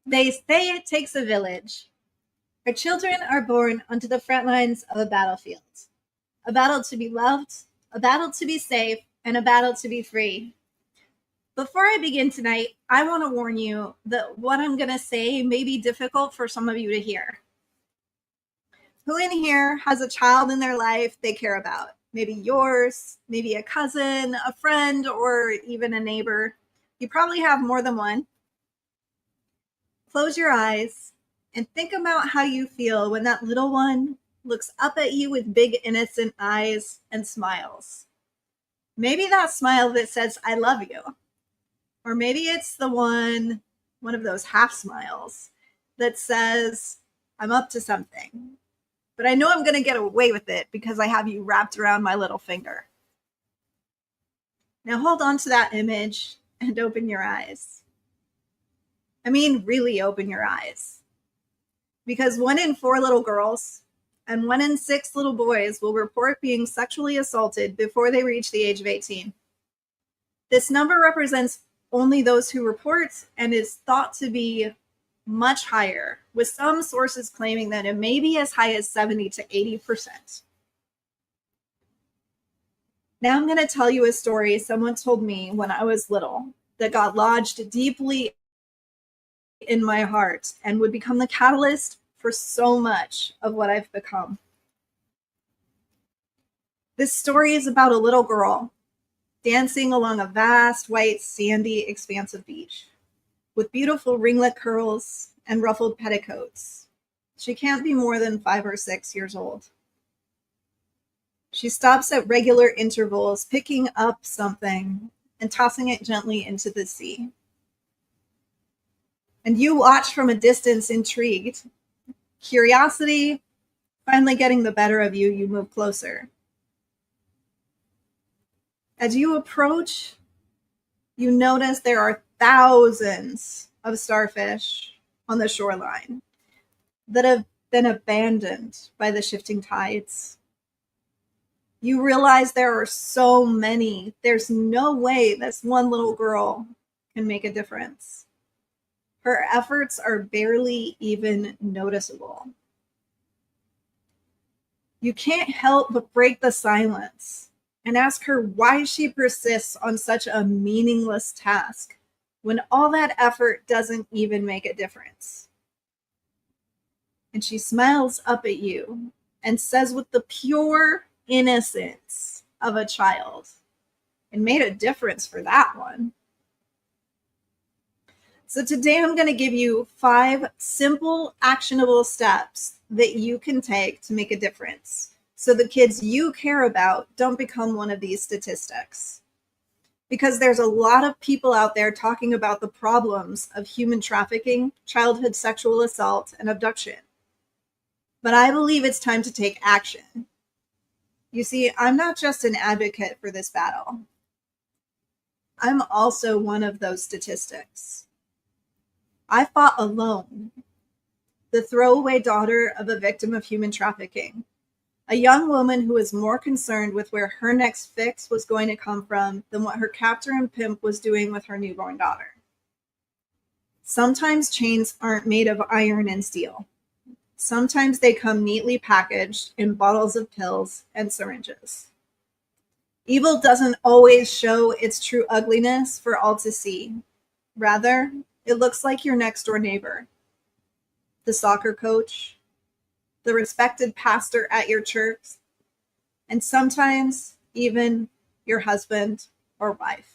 They say it takes a village. Our children are born onto the front lines of a battlefield. A battle to be loved, a battle to be safe, and a battle to be free. Before I begin tonight, I want to warn you that what I'm going to say may be difficult for some of you to hear. Who in here has a child in their life they care about? Maybe yours, maybe a cousin, a friend, or even a neighbor. You probably have more than one. Close your eyes and think about how you feel when that little one looks up at you with big innocent eyes and smiles. Maybe that smile that says, I love you. Or maybe it's the one of those half smiles that says, I'm up to something. But I know I'm going to get away with it because I have you wrapped around my little finger. Now hold on to that image and open your eyes. I mean, really open your eyes. Because 1 in 4 little girls and 1 in 6 little boys will report being sexually assaulted before they reach the age of 18. This number represents only those who report and is thought to be much higher, with some sources claiming that it may be as high as 70 to 80%. Now I'm going to tell you a story someone told me when I was little that got lodged deeply in my heart and would become the catalyst for so much of what I've become. This story is about a little girl dancing along a vast, white, sandy expanse of beach with beautiful ringlet curls and ruffled petticoats. She can't be more than 5 or 6 years old. She stops at regular intervals, picking up something and tossing it gently into the sea. And you watch from a distance, intrigued. Curiosity finally getting the better of you, you move closer. As you approach, you notice there are thousands of starfish on the shoreline that have been abandoned by the shifting tides. You realize there are so many. There's no way this one little girl can make a difference. Her efforts are barely even noticeable. You can't help but break the silence and ask her why she persists on such a meaningless task when all that effort doesn't even make a difference. And she smiles up at you and says with the pure innocence of a child, it made a difference for that one. So today I'm going to give you 5 simple, actionable steps that you can take to make a difference so the kids you care about don't become one of these statistics. Because there's a lot of people out there talking about the problems of human trafficking, childhood sexual assault, and abduction. But I believe it's time to take action. You see, I'm not just an advocate for this battle. I'm also one of those statistics. I fought alone, the throwaway daughter of a victim of human trafficking, a young woman who was more concerned with where her next fix was going to come from than what her captor and pimp was doing with her newborn daughter. Sometimes chains aren't made of iron and steel. Sometimes they come neatly packaged in bottles of pills and syringes. Evil doesn't always show its true ugliness for all to see. Rather, it looks like your next door neighbor, the soccer coach, the respected pastor at your church, and sometimes even your husband or wife.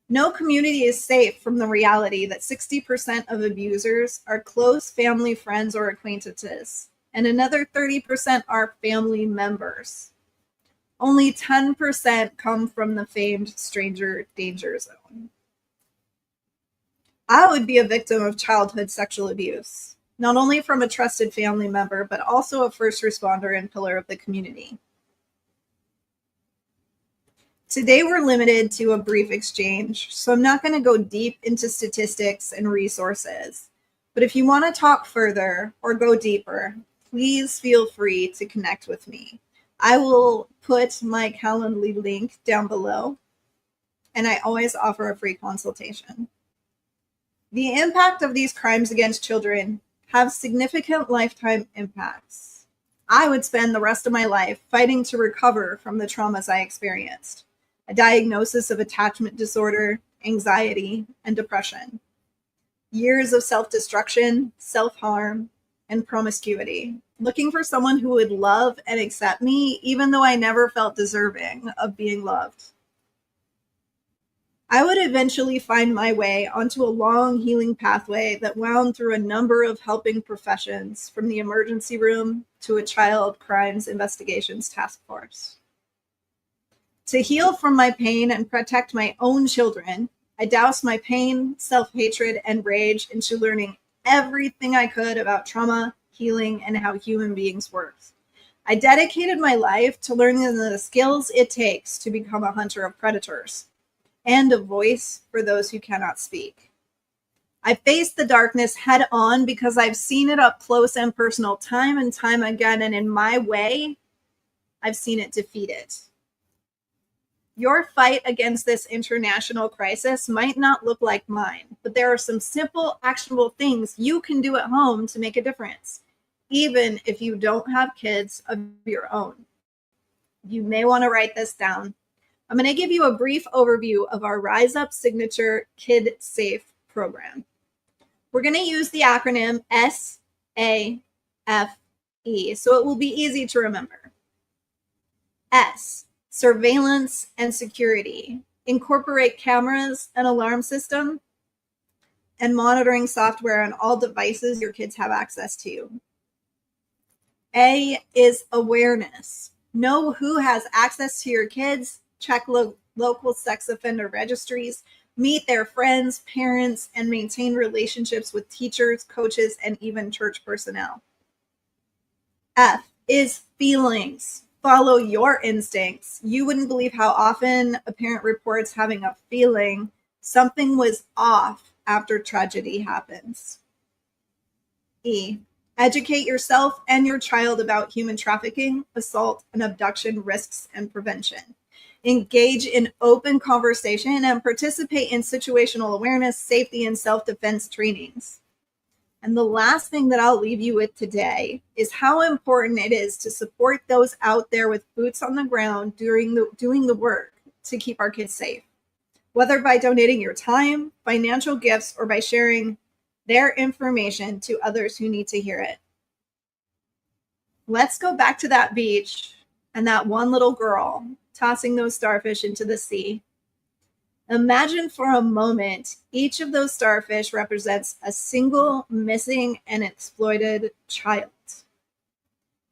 No community is safe from the reality that 60% of abusers are close family, friends, or acquaintances, and another 30% are family members. Only 10% come from the famed stranger danger zone. I would be a victim of childhood sexual abuse, not only from a trusted family member, but also a first responder and pillar of the community. Today we're limited to a brief exchange, so I'm not going to go deep into statistics and resources. But if you want to talk further or go deeper, please feel free to connect with me. I will put my Calendly link down below, and I always offer a free consultation. The impact of these crimes against children have significant lifetime impacts. I would spend the rest of my life fighting to recover from the traumas I experienced. A diagnosis of attachment disorder, anxiety, and depression. Years of self-destruction, self-harm, and promiscuity. Looking for someone who would love and accept me, even though I never felt deserving of being loved. I would eventually find my way onto a long healing pathway that wound through a number of helping professions, from the emergency room to a child crimes investigations task force. To heal from my pain and protect my own children, I doused my pain, self-hatred, and rage into learning everything I could about trauma, healing, and how human beings work. I dedicated my life to learning the skills it takes to become a hunter of predators and a voice for those who cannot speak. I faced the darkness head on because I've seen it up close and personal time and time again, and in my way, I've seen it defeat it. Your fight against this international crisis might not look like mine, but there are some simple, actionable things you can do at home to make a difference, even if you don't have kids of your own. You may want to write this down. I'm going to give you a brief overview of our Rise Up Signature Kid Safe program. We're going to use the acronym SAFE, so it will be easy to remember. S, surveillance and security. Incorporate cameras and alarm system and monitoring software on all devices your kids have access to. A is awareness. Know who has access to your kids. Check local sex offender registries, meet their friends, parents, and maintain relationships with teachers, coaches, and even church personnel. F is feelings. Follow your instincts. You wouldn't believe how often a parent reports having a feeling something was off after tragedy happens. E, educate yourself and your child about human trafficking, assault, and abduction risks and prevention. Engage in open conversation and participate in situational awareness, safety, and self-defense trainings. And the last thing that I'll leave you with today is how important it is to support those out there with boots on the ground doing the work to keep our kids safe, whether by donating your time, financial gifts, or by sharing their information to others who need to hear it. Let's go back to that beach and that one little girl tossing those starfish into the sea. Imagine for a moment, each of those starfish represents a single missing and exploited child.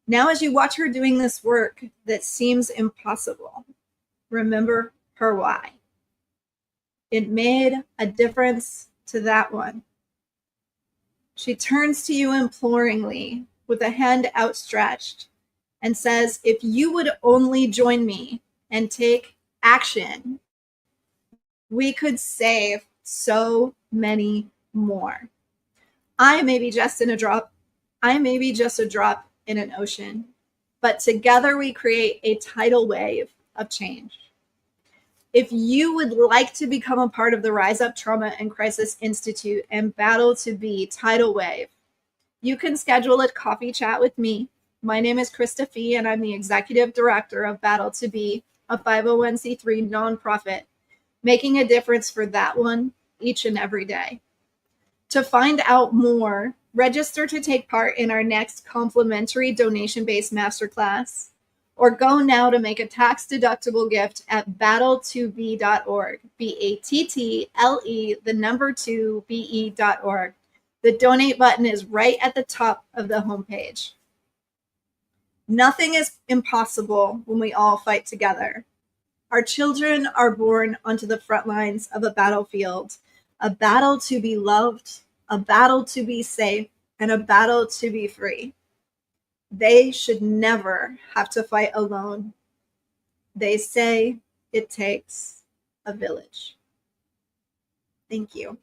Now, as you watch her doing this work that seems impossible, remember her why. It made a difference to that one. She turns to you imploringly with a hand outstretched and says, if you would only join me and take action, we could save so many more. I may be just a drop in an ocean, but together we create a tidal wave of change. If you would like to become a part of the Rise Up Trauma and Crisis Institute and Battle to Be Tidal Wave, you can schedule a coffee chat with me. My name is Krista Fee, and I'm the Executive Director of Battle to Be, a 501c3 nonprofit, making a difference for that one each and every day. To find out more, register to take part in our next complimentary donation-based masterclass, or go now to make a tax-deductible gift at battle2be.org, BATTLE2BE.org. The donate button is right at the top of the homepage. Nothing is impossible when we all fight together. Our children are born onto the front lines of a battlefield, a battle to be loved, a battle to be safe, and a battle to be free. They should never have to fight alone. They say it takes a village. Thank you.